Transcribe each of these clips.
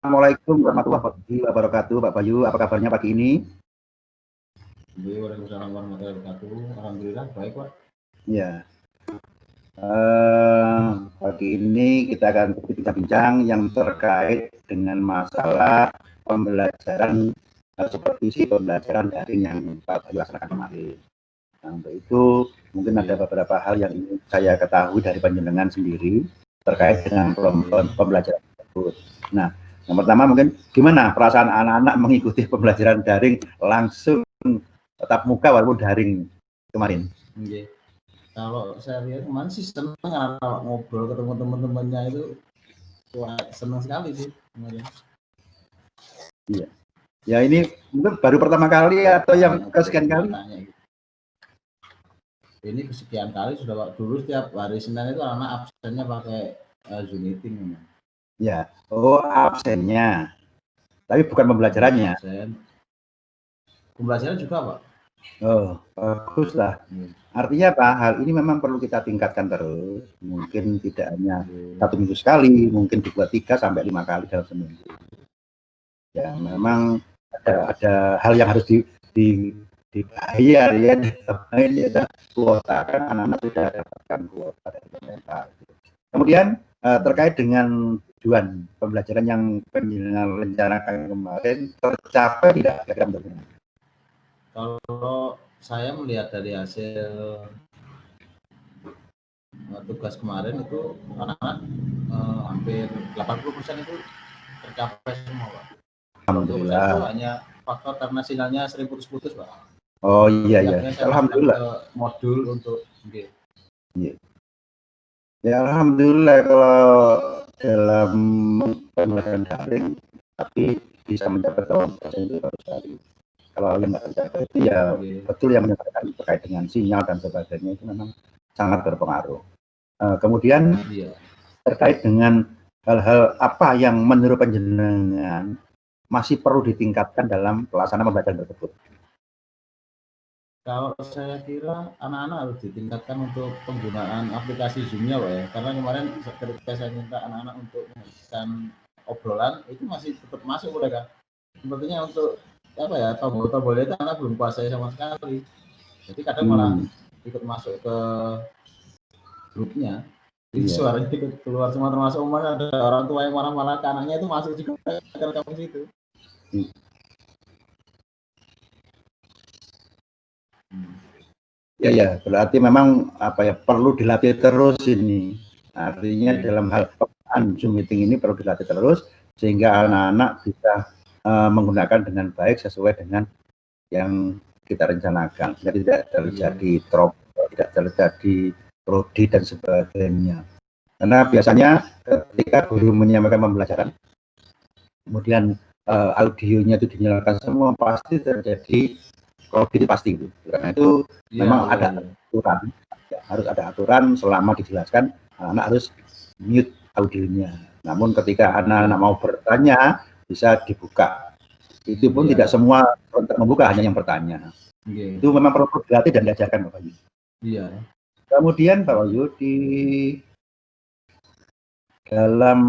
Assalamualaikum warahmatullahi wabarakatuh, Pak Bayu. Apa kabarnya pagi ini? Waalaikumsalam warahmatullahi wabarakatuh. Alhamdulillah baik, Pak. Ya, pagi ini kita akan bincang-bincang yang terkait dengan masalah pembelajaran supervisi pembelajaran daring yang Pak Bayu laksanakan kemarin. Nah, untuk itu mungkin ada beberapa hal yang ingin saya ketahui dari panjenengan sendiri terkait dengan pembelajaran tersebut. Nah, yang pertama mungkin gimana perasaan anak-anak mengikuti pembelajaran daring langsung tatap muka walaupun daring kemarin? Oke. Kalau saya lihat kemarin sih senang kalau ngobrol ketemu teman-temannya itu, wah senang sekali sih kemarin. Iya. Ya ini mungkin baru pertama kali atau yang kesekian kali? Gitu. Ini kesekian kali sudah, Pak. Dulu setiap hari Senin itu anak absennya pakai Zoom meeting. Ya, oh absennya. Tapi bukan pembelajarannya. Absen. Pembelajaran juga, Pak. Oh, bagus lah. Artinya apa? Hal ini memang perlu kita tingkatkan terus. Mungkin tidak hanya 1 minggu sekali, mungkin dibuat 3 sampai 5 kali dalam seminggu. Ya, memang ada hal yang harus dibayar ya. Ini ada kuota kan anak-anak sudah dapatkan kuota dari pemerintah. Kemudian terkait dengan tujuan pembelajaran yang penjenengan rencanakan kemarin tercapai tidak kira-kira? Kalau saya melihat dari hasil tugas kemarin itu anak-anak hampir 80% itu tercapai semua, Pak. Alhamdulillah. Itu hanya faktor karena sinyalnya sering putus-putus, Pak. Oh iya ya. Alhamdulillah. Ke modul untuk iya. Ya alhamdulillah kalau dalam pembelajaran daring tapi bisa mencapai 80% itu baru sekali. Kalau yang nggak tercapai itu ya betul yang menyatakan terkait dengan sinyal dan sebagainya itu memang sangat berpengaruh. Kemudian terkait dengan hal-hal apa yang menurut panjenengan masih perlu ditingkatkan dalam pelaksanaan pembelajaran tersebut? Kalau saya kira anak-anak harus ditingkatkan untuk penggunaan aplikasi Zoom-nya, Pak ya. Karena kemarin ketika saya minta anak-anak untuk menghasilkan obrolan itu masih tetap masuk mereka. Sepertinya untuk apa ya, tombol-tombolnya itu anak belum kuasai sama sekali. Jadi kadang malah ikut masuk ke grupnya. Jadi suaranya ikut keluar semua, termasuk ada orang tua yang marah-marah ke anaknya itu masuk juga ke rekam situ. Ya, berarti memang apa ya perlu dilatih terus ini. Artinya dalam hal penggunaan Zoom meeting ini perlu dilatih terus sehingga anak-anak bisa menggunakan dengan baik sesuai dengan yang kita rencanakan. Jadi tidak terjadi trouble, tidak terjadi prodi dan sebagainya. Karena biasanya ketika guru menyampaikan pembelajaran, kemudian audionya itu dinyalakan semua, pasti terjadi prodi pasti itu. Karena itu memang ada aturan, ya, harus ada aturan selama dijelaskan anak harus mute audionya. Namun ketika anak-anak mau bertanya bisa dibuka. Itu pun tidak semua membuka, hanya yang bertanya. Itu memang perlu dilatih dan diajarkan Pak Bayu. Kemudian Pak Bayu di dalam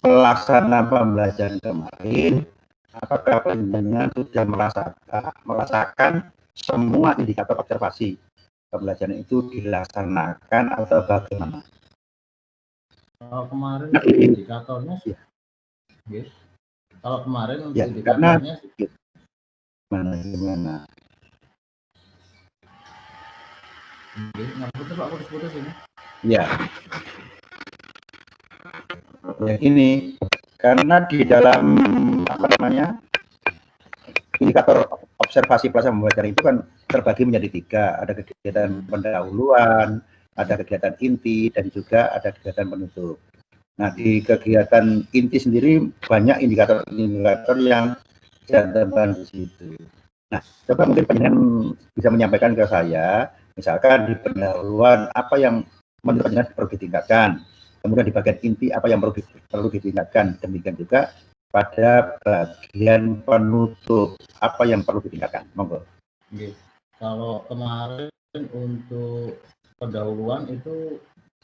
pelaksanaan pembelajaran kemarin, apakah panjenengan sudah merasakan semua indikator observasi pembelajaran itu dilaksanakan atau bagaimana? Kalau kemarin indikatornya kalau kemarin untuk indikatornya gimana? Putus Pak, putus ini. Ya. Ini karena di dalam apa namanya indikator observasi pelaksanaan pembelajaran itu kan terbagi menjadi 3, ada kegiatan pendahuluan, ada kegiatan inti, dan juga ada kegiatan penutup. Nah di kegiatan inti sendiri banyak indikator-indikator yang dicantumkan di situ. Nah coba mungkin panjenengan bisa menyampaikan ke saya, misalkan di pendahuluan apa yang menurut panjenengan perlu ditingkatkan, kemudian di bagian inti apa yang perlu ditingkatkan, demikian juga pada bagian penutup apa yang perlu ditingkatkan. Monggo. Kalau kemarin untuk pendahuluan itu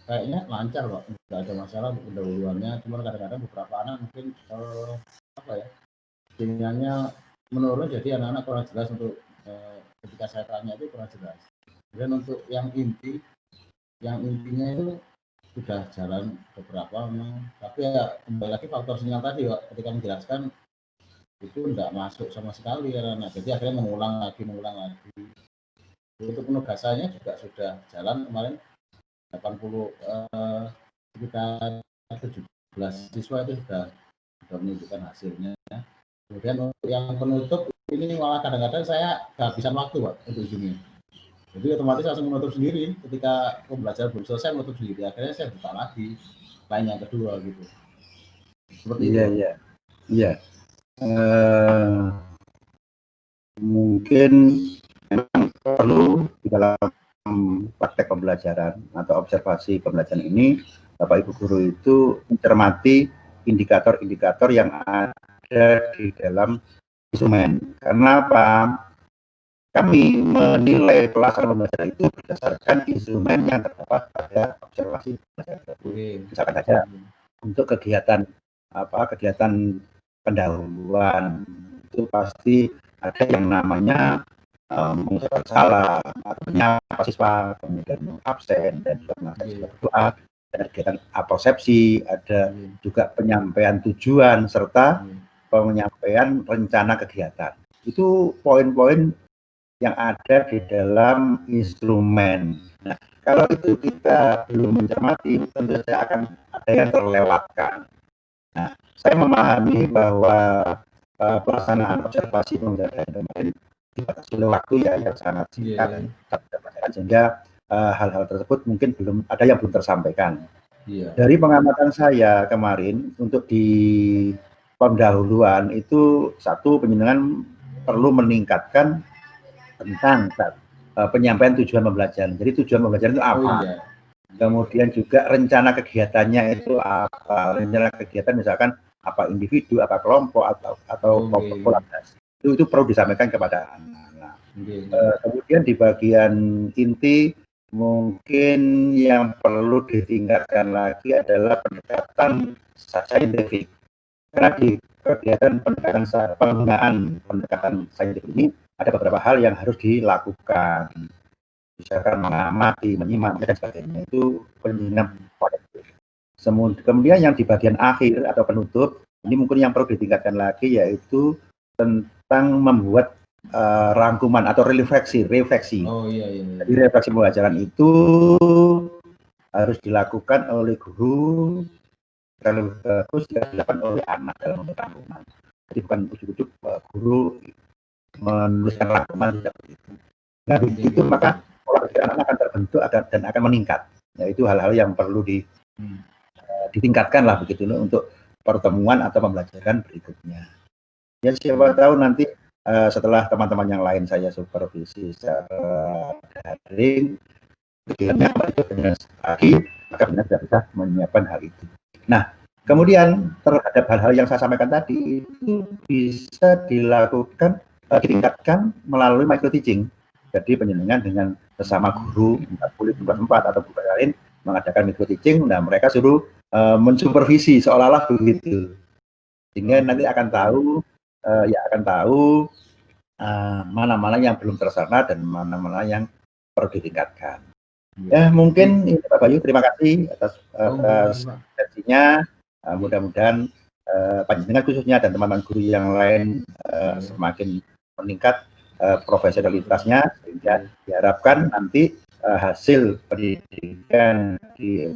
kayaknya lancar kok, nggak ada masalah untuk pendahuluannya. Cuma kadang-kadang beberapa anak mungkin apa ya, kimianya menurun, jadi anak-anak kurang jelas untuk ketika saya tanya itu kurang jelas. Dan untuk yang intinya itu sudah jalan beberapa memang, tapi ya kembali lagi faktor sinyal tadi Pak, ketika menjelaskan itu tidak masuk sama sekali anak-anak, jadi akhirnya mengulang lagi. Untuk penugasannya juga sudah jalan kemarin 80 sekitar 17 siswa itu sudah menunjukkan hasilnya. Kemudian untuk yang penutup ini malah kadang-kadang saya kehabisan waktu Pak untuk Zoom-nya. Jadi otomatis langsung menutup sendiri ketika pembelajaran belum selesai, menutup sendiri. Akhirnya saya buka lagi line yang kedua gitu. Seperti itu. Iya. Mungkin memang perlu di dalam praktek pembelajaran atau observasi pembelajaran ini, Bapak Ibu guru itu mencermati indikator-indikator yang ada di dalam instrumen. Karena apa? Kami menilai pelaksanaan pembelajaran itu berdasarkan instrumen yang terdapat pada observasi pembelajaran. Misalkan saja untuk kegiatan pendahuluan itu pasti ada yang namanya mengucapkan salah, artinya siswa kemudian absen dan juga berdoa, ada kegiatan approsepsi, ada juga penyampaian tujuan serta penyampaian rencana kegiatan. Itu poin-poin yang ada di dalam instrumen. Nah, kalau itu kita belum mencermati, tentu saja akan ada yang terlewatkan. Nah, saya memahami bahwa pelaksanaan observasi pembelajaran kemarin dibatasi oleh waktu yang sangat singkat, sehingga hal-hal tersebut mungkin ada yang belum tersampaikan. Dari pengamatan saya kemarin untuk di pendahuluan itu, satu, penjenengan perlu meningkatkan tentang penyampaian tujuan pembelajaran. Jadi tujuan pembelajaran itu apa? Kemudian juga rencana kegiatannya itu apa? Rencana kegiatan misalkan apa individu, apa kelompok atau kolaborasi. Itu perlu disampaikan kepada anak-anak. Kemudian di bagian inti mungkin yang perlu ditingkatkan lagi adalah pendekatan saintifik. Karena di kegiatan pendekatan saintifik ini ada beberapa hal yang harus dilakukan, misalkan mengamati, menyimak dan sebagainya, itu penyimak kolektif. Kemudian yang di bagian akhir atau penutup ini mungkin yang perlu ditingkatkan lagi, yaitu tentang membuat rangkuman atau refleksi. Jadi refleksi pembelajaran itu harus dilakukan oleh guru, terlalu bagus dilakukan oleh anak dalam rangkuman. Jadi bukan ujuk-ujuk guru menuliskan rangkuman, tidak begitu. Nah, begitu maka pola pikir anak akan terbentuk dan akan meningkat. Nah, itu hal-hal yang perlu ditingkatkan lah begitu loh, untuk pertemuan atau pembelajaran berikutnya. Ya, siapa tahu nanti setelah teman-teman yang lain saya supervisi secara daring, kegiatannya lagi, maka benar tidak bisa menyiapkan hal itu. Nah, kemudian terhadap hal-hal yang saya sampaikan tadi itu bisa dilakukan, ditingkatkan melalui micro teaching. Jadi penjenengan dengan sesama guru, boleh tugas 4 atau tugas lain mengadakan micro teaching, nah mereka suruh mensupervisi seolah-olah begitu, sehingga nanti akan tahu mana-mana yang belum terlaksana dan mana-mana yang perlu ditingkatkan. Ya, mungkin ini Pak Bayu, terima kasih atas sesinya. Mudah-mudahan panjenengan khususnya dan teman-teman guru yang lain semakin meningkat profesionalitasnya, sehingga diharapkan nanti hasil pendidikan di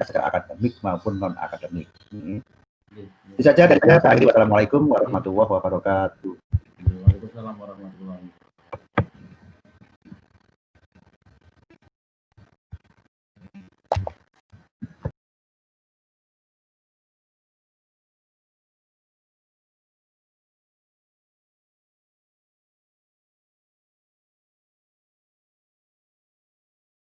secara akademik maupun non akademik. Itu saja dari saya. Assalamualaikum warahmatullahi wabarakatuh. Waalaikumsalam warahmatullahi wabarakatuh.